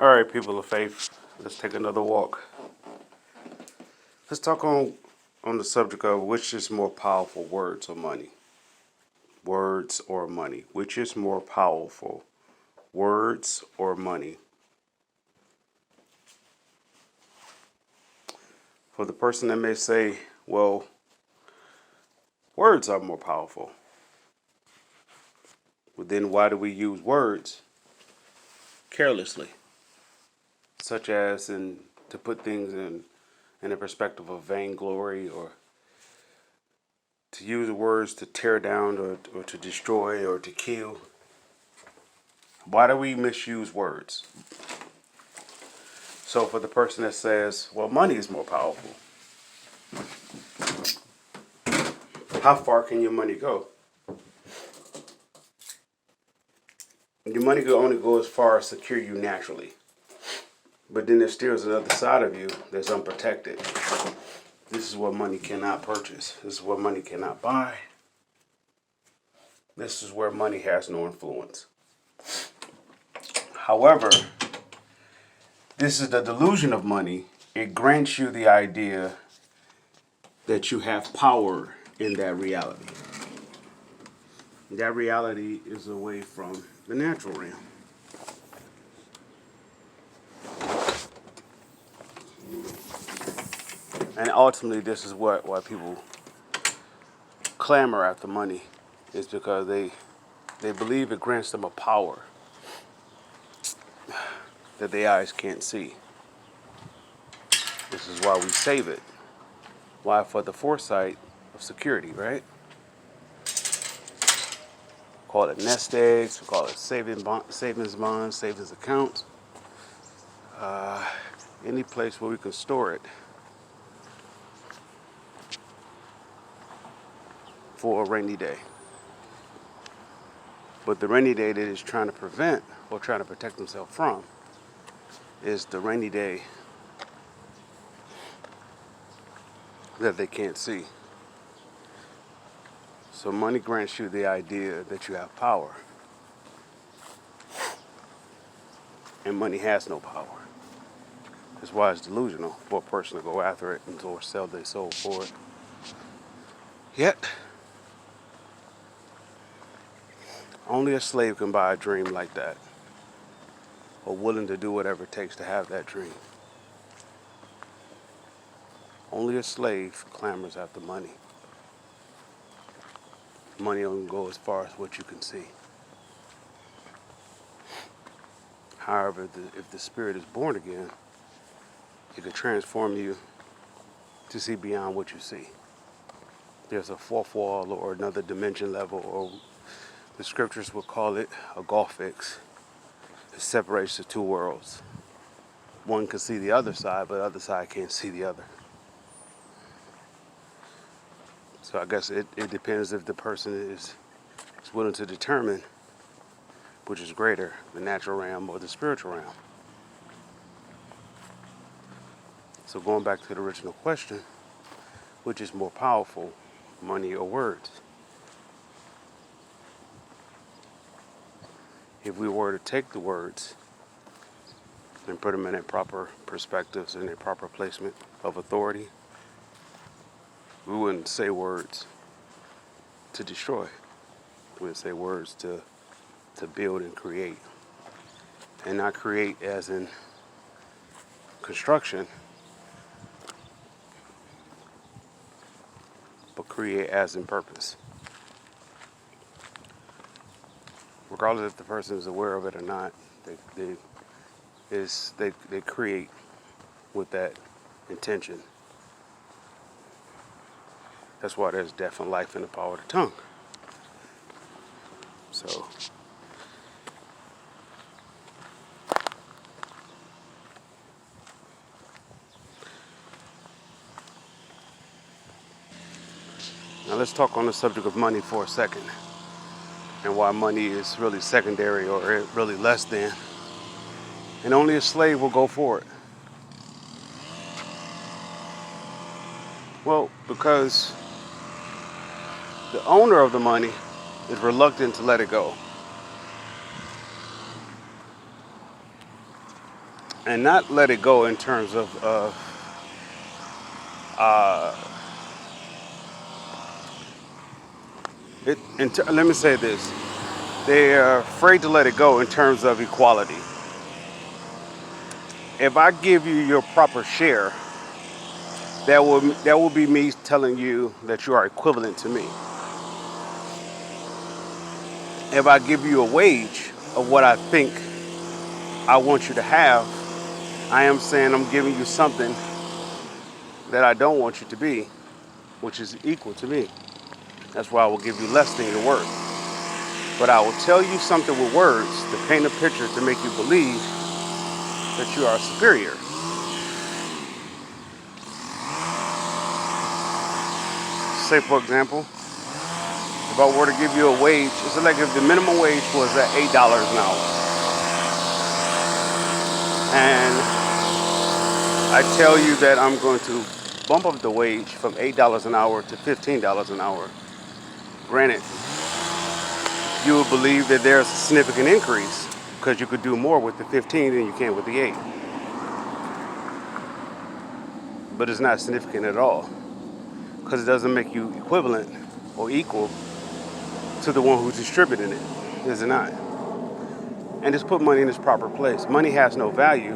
All right, people of faith, let's take another walk. Let's talk on the subject of which is more powerful, words or money. Words or money. Which is more powerful, words or money? For the person that may say, well, words are more powerful. Well, then why do we use words carelessly? Such as to put things in a perspective of vainglory, or to use words to tear down or to destroy or to kill. Why do we misuse words? So for the person that says, well, money is more powerful, how far can your money go? Your money can only go as far as secure you naturally. But then there still is another side of you that's unprotected. This is what money cannot purchase. This is what money cannot buy. This is where money has no influence. However, this is the delusion of money. It grants you the idea that you have power in that reality. That reality is away from the natural realm. And ultimately, this is why people clamor after money, is because they believe it grants them a power that their eyes can't see. This is why we save it. Why? For the foresight of security, right? Call it nest eggs, we call it savings bonds, savings accounts. Any place where we can store it for a rainy day. But the rainy day that it's trying to prevent or trying to protect themselves from is the rainy day that they can't see. So money grants you the idea that you have power. And money has no power. That's why it's delusional for a person to go after it and or sell their soul for it. Yet, only a slave can buy a dream like that, or willing to do whatever it takes to have that dream. Only a slave clamors after money. Money only goes as far as what you can see. However, if the spirit is born again, it can transform you to see beyond what you see. There's a fourth wall or another dimension level, or the scriptures would call it a gulf fix. It separates the two worlds. One can see the other side, but the other side can't see the other. So I guess it depends if the person is willing to determine which is greater, the natural realm or the spiritual realm. So going back to the original question, which is more powerful, money or words? If we were to take the words and put them in their proper perspectives, in their proper placement of authority, we wouldn't say words to destroy. We would say words to build and create. And not create as in construction, but create as in purpose. Regardless if the person is aware of it or not, they create with that intention. That's why there's death and life in the power of the tongue. So now let's talk on the subject of money for a second, and why money is really secondary or really less than. And only a slave will go for it. Well, because the owner of the money is reluctant to let it go. and not let it go in terms of let me say this. They are afraid to let it go in terms of equality. If I give you your proper share, that will be me telling you that you are equivalent to me. If I give you a wage of what I think I want you to have, I am saying I'm giving you something that I don't want you to be, which is equal to me. That's why I will give you less than your worth. But I will tell you something with words to paint a picture to make you believe that you are superior. Say, for example, if I were to give you a wage, it's like if the minimum wage was at $8 an hour. And I tell you that I'm going to bump up the wage from $8 an hour to $15 an hour. Granted, you would believe that there's a significant increase because you could do more with the 15 than you can with the 8. But it's not significant at all because it doesn't make you equivalent or equal to the one who's distributing it, is it not? And just put money in its proper place. Money has no value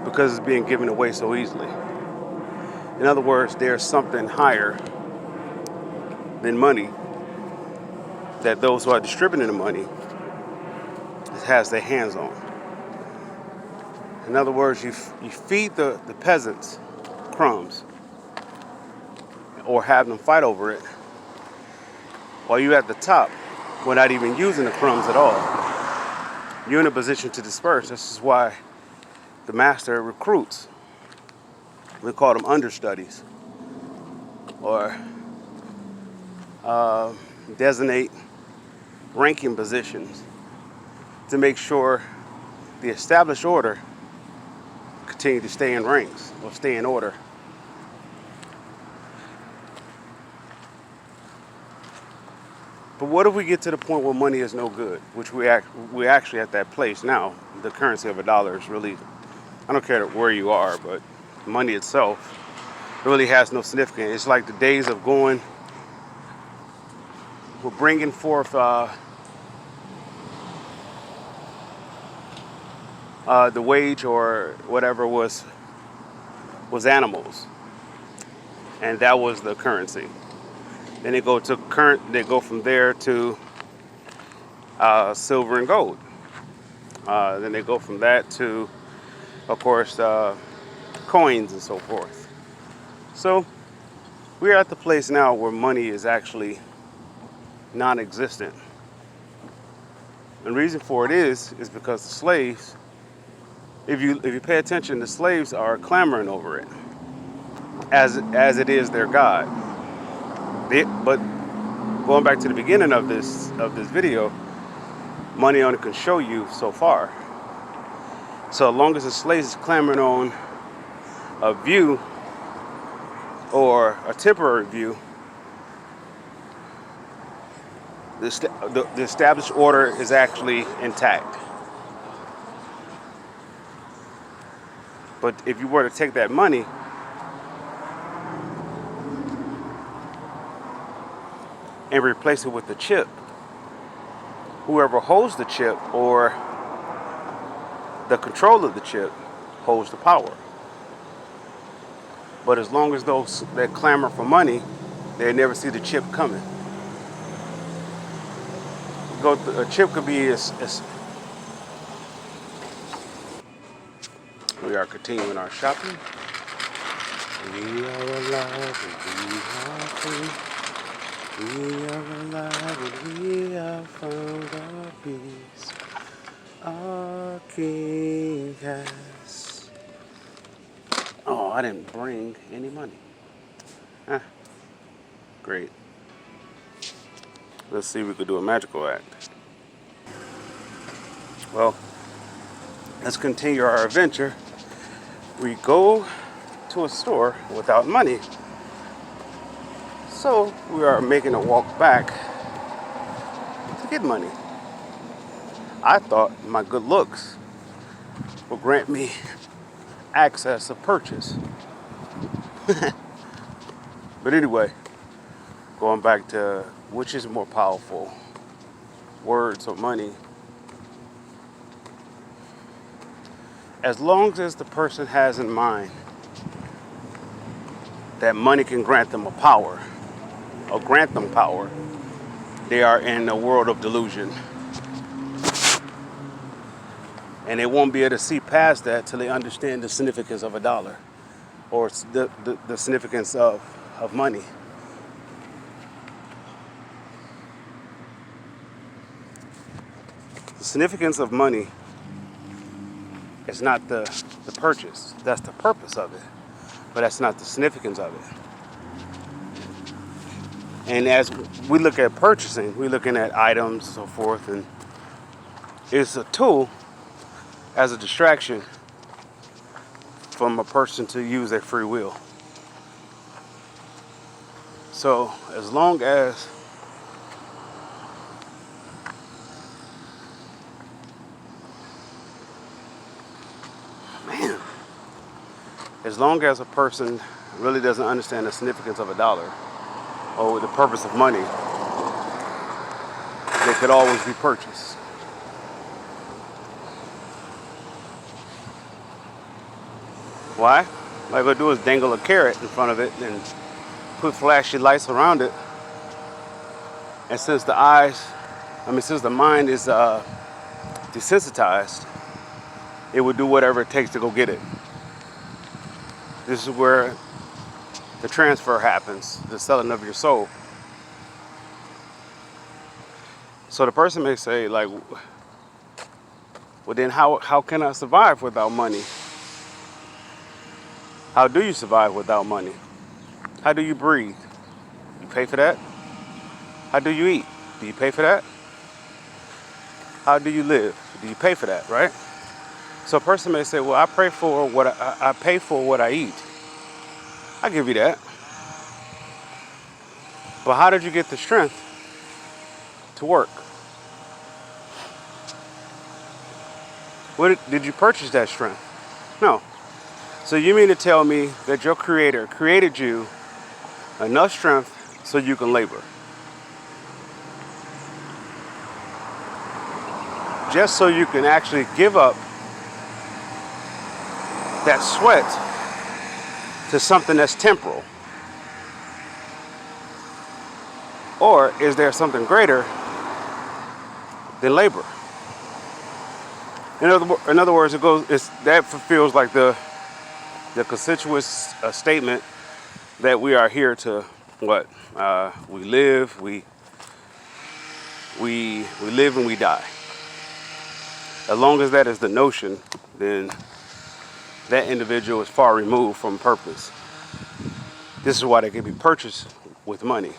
because it's being given away so easily. In other words, there's something higher than money that those who are distributing the money has their hands on. In other words, you feed the peasants crumbs or have them fight over it while you're at the top without even using the crumbs at all. You're in a position to disperse. This is why the master recruits. We call them understudies or designate ranking positions to make sure the established order continue to stay in ranks or stay in order. But what if we get to the point where money is no good, which we're actually at that place now. The currency of $1 is really, I don't care where you are, but money itself really has no significance. It's like the days of going, we're bringing forth the wage or whatever was animals, and that was the currency. Then they go to They go from there to silver and gold. Then they go from that to, of course, coins and so forth. So we're at the place now where money is actually non-existent. And the reason for it is because the slaves, if you pay attention, the slaves are clamoring over it as it is their God. But going back to the beginning of this video, money only can show you so far. So as long as the slaves is clamoring on a view or a temporary view, the established order is actually intact. But if you were to take that money and replace it with the chip, whoever holds the chip or the control of the chip holds the power. But as long as those that clamor for money, they never see the chip coming. A chip could be we are continuing our shopping. We are alive and we are free. We are alive and we have found our peace. Our King has. Oh, I didn't bring any money. Great. Let's see if we could do a magical act. Well, let's continue our adventure. We go to a store without money. So we are making a walk back to get money. I thought my good looks or grant me access of purchase. But anyway, going back to which is more powerful, words or money? As long as the person has in mind that money can grant them a power or grant them power, they are in a world of delusion. And they won't be able to see past that till they understand the significance of a dollar or the significance of money. The significance of money is not the purchase. That's the purpose of it. But that's not the significance of it. And as we look at purchasing, we're looking at items and so forth, and it's a tool as a distraction from a person to use their free will. So as long as as long as a person really doesn't understand the significance of a dollar or the purpose of money, they could always be purchased. Why? All I gotta do is dangle a carrot in front of it and put flashy lights around it. And since the mind is desensitized, it would do whatever it takes to go get it. This is where the transfer happens, the selling of your soul. So the person may say, like, well then how can I survive without money? How do you survive without money? How do you breathe? You pay for that? How do you eat? Do you pay for that? How do you live? Do you pay for that, right? So a person may say, well, I pay for what I eat. I give you that. But how did you get the strength to work? Did you purchase that strength? No. So you mean to tell me that your creator created you enough strength so you can labor? Just so you can actually give up that sweat to something that's temporal? Or is there something greater than labor? In other words, that fulfills like the constituous statement that we are here to what? We live, we live and we die. As long as that is the notion, then that individual is far removed from purpose. This is why they can be purchased with money.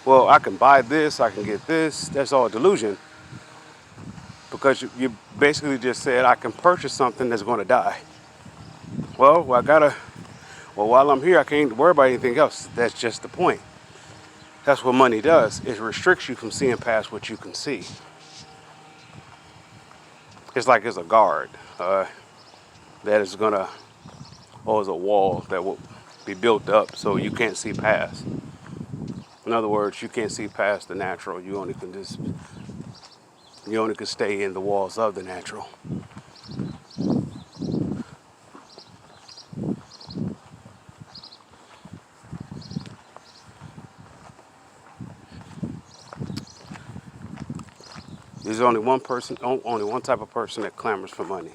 Well, I can buy this, I can get this. That's all delusion. Because you basically just said, I can purchase something that's going to die. Well, while I'm here, I can't worry about anything else. That's just the point. That's what money does. It restricts you from seeing past what you can see. It's like it's a guard that is gonna, or is a wall that will be built up so you can't see past. In other words, you can't see past the natural. You only can stay in the walls of the natural. There's only one type of person that clamors for money.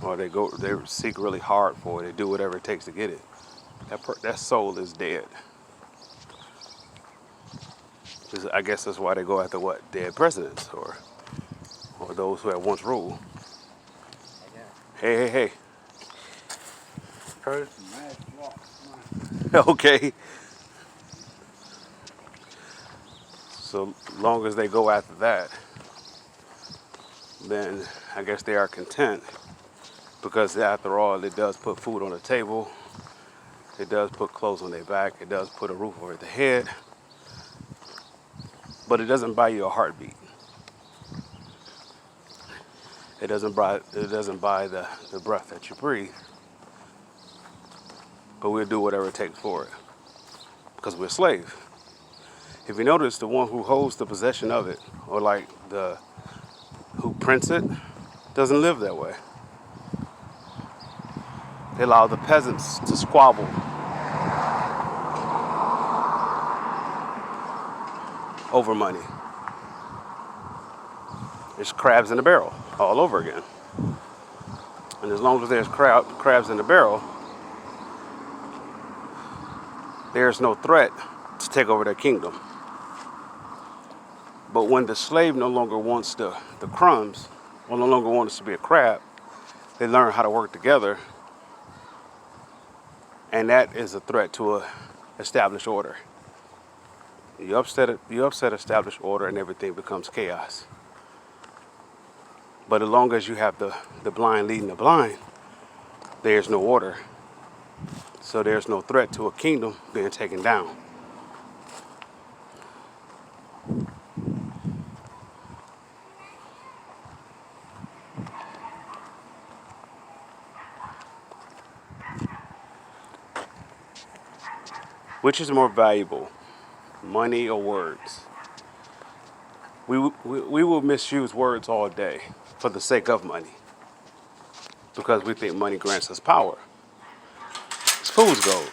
Or they seek really hard for it. They do whatever it takes to get it. That soul is dead. I guess that's why they go after what? Dead presidents or those who have once ruled. Hey. Okay. So long as they go after that, then I guess they are content, because after all, it does put food on the table, it does put clothes on their back, it does put a roof over their head, but it doesn't buy you a heartbeat. It doesn't buy the breath that you breathe, but we'll do whatever it takes for it because we're a slave. If you notice, the one who holds the possession of it, or like the who prints it, doesn't live that way. They allow the peasants to squabble over money. There's crabs in the barrel all over again. And as long as there's crabs in the barrel, there's no threat to take over their kingdom. But when the slave no longer wants the crumbs, or no longer wants to be a crab, they learn how to work together. And that is a threat to a established order. You upset established order and everything becomes chaos. But as long as you have the blind leading the blind, there's no order. So there's no threat to a kingdom being taken down. Which is more valuable, money or words? We will misuse words all day for the sake of money because we think money grants us power. It's fool's gold.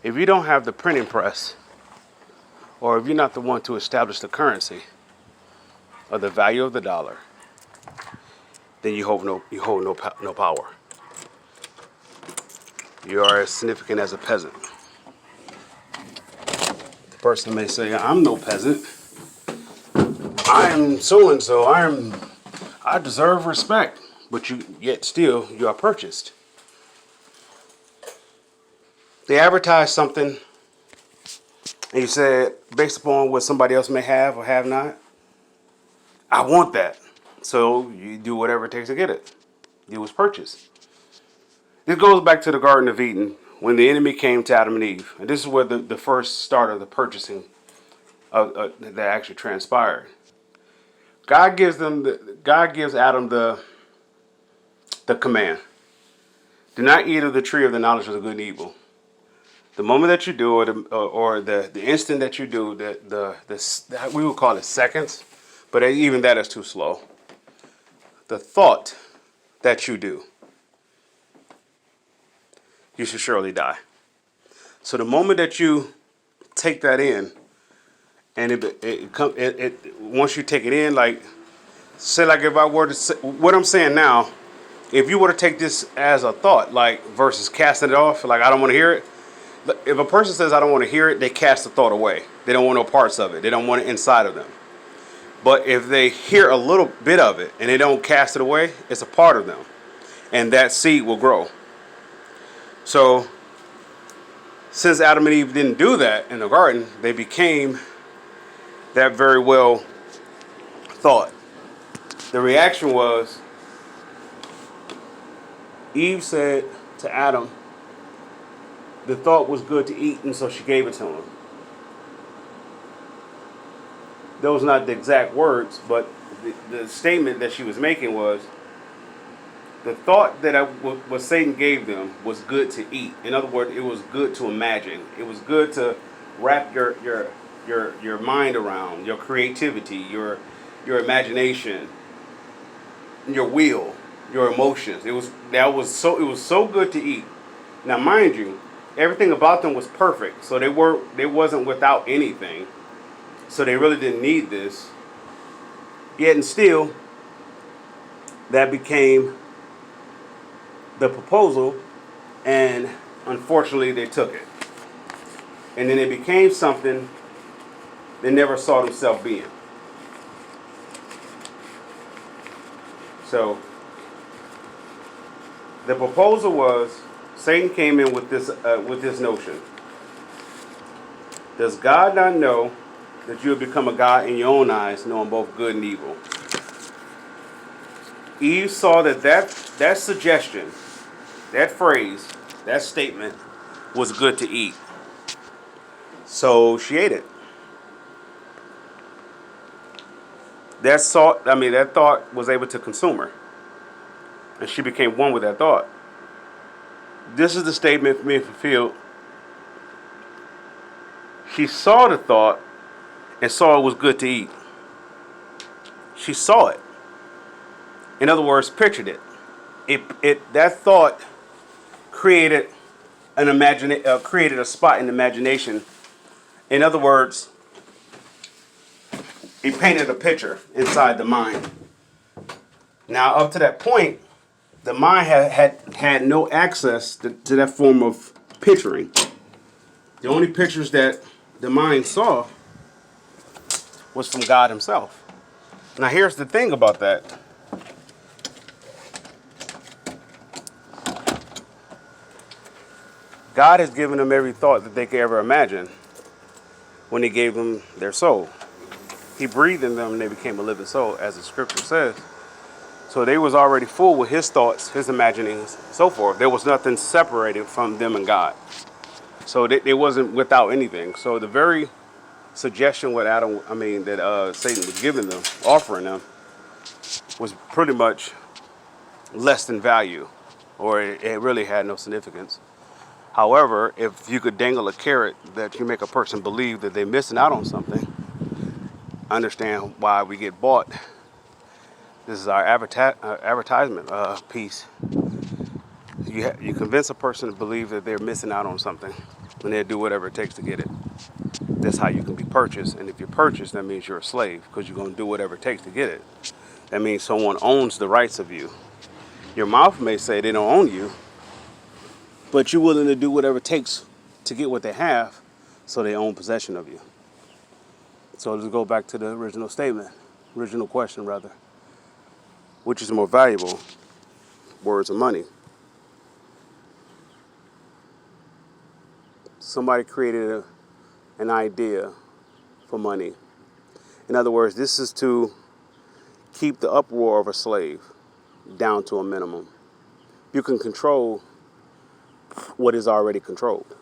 If you don't have the printing press, or if you're not the one to establish the currency or the value of the dollar, then you hold no power. You are as significant as a peasant. The person may say, "I'm no peasant. I'm so and so. I deserve respect," but yet still you are purchased. They advertise something, and you said, based upon what somebody else may have or have not, I want that. So you do whatever it takes to get it. It was purchased. This goes back to the Garden of Eden when the enemy came to Adam and Eve. And this is where the first start of the purchasing that actually transpired. God gives Adam the command. Do not eat of the tree of the knowledge of the good and evil. The moment that you do, or the instant that you do, we would call it seconds, but even that is too slow. The thought that you do, you should surely die. So the moment that you take that in, and once you take it in, like, say, like if I were to say, what I'm saying now, if you were to take this as a thought, like versus casting it off, like I don't want to hear it. If a person says I don't want to hear it, they cast the thought away. They don't want no parts of it. They don't want it inside of them. But if they hear a little bit of it and they don't cast it away, it's a part of them. And that seed will grow. So, since Adam and Eve didn't do that in the garden, they became that very well thought. The reaction was, Eve said to Adam, the thought was good to eat, and so she gave it to him. Those are not the exact words, but the statement that she was making was, the thought that what Satan gave them was good to eat. In other words, it was good to imagine. It was good to wrap your mind around, your creativity, your imagination, your will, your emotions. It was so good to eat. Now, mind you, everything about them was perfect, so they wasn't without anything. So they really didn't need this. Yet and still, that became the proposal, and unfortunately they took it. And then it became something they never saw themselves being. So the proposal was, Satan came in with this notion. Does God not know that you have become a God in your own eyes, knowing both good and evil? Eve saw that suggestion, that phrase, that statement was good to eat. So she ate it. That thought was able to consume her, and she became one with that thought. This is the statement being fulfilled. She saw the thought and saw it was good to eat. She saw it. In other words, pictured it. That thought created created a spot in the imagination. In other words, it painted a picture inside the mind. Now, up to that point, the mind had no access to that form of picturing. The only pictures that the mind saw was from God himself. Now, here's the thing about that. God has given them every thought that they could ever imagine when he gave them their soul. He breathed in them and they became a living soul, as the scripture says. So they was already full with his thoughts, his imaginings, so forth. There was nothing separated from them and God. So they wasn't without anything. So the very suggestion that Satan was giving them, offering them, was pretty much less than value, or it really had no significance. However, if you could dangle a carrot that you make a person believe that they're missing out on something, understand why we get bought. This is our advertisement piece. You convince a person to believe that they're missing out on something, and they'll do whatever it takes to get it. That's how you can be purchased. And if you're purchased, that means you're a slave, because you're going to do whatever it takes to get it. That means someone owns the rights of you. Your mouth may say they don't own you, but you're willing to do whatever it takes to get what they have, so they own possession of you. So let's go back to the original question rather. Which is more valuable, words or money? Somebody created an idea for money. In other words, this is to keep the uproar of a slave down to a minimum. You can control what is already controlled.